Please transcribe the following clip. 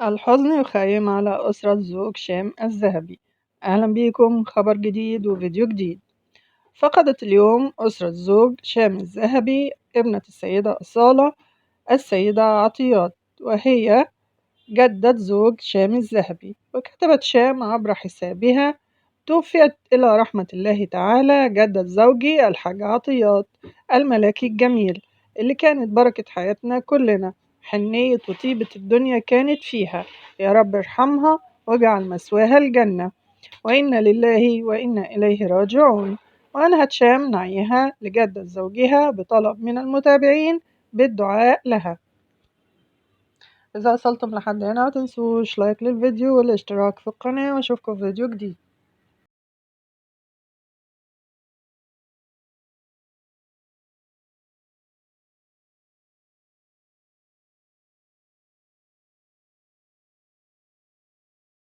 الحزن يخيم على أسرة زوج شام الذهبي. أهلا بيكم، خبر جديد وفيديو جديد. فقدت اليوم أسرة زوج شام الذهبي ابنة السيدة أصالة السيدة عطيات، وهي جدة زوج شام الذهبي. وكتبت شام عبر حسابها: توفيت إلى رحمة الله تعالى جدة زوجي الحاج عطيات الملاكي الجميل، اللي كانت بركة حياتنا كلنا، حنية وطيبة الدنيا كانت فيها. يا رب ارحمها واجعل مثواها الجنة، وإنا لله وإنا إليه راجعون. وأنهت شام نعيها لجدة زوجها بطلب من المتابعين بالدعاء لها. إذا وصلتم لحد هنا متنسوش لايك للفيديو والاشتراك في القناة، واشوفكم في فيديو جديد.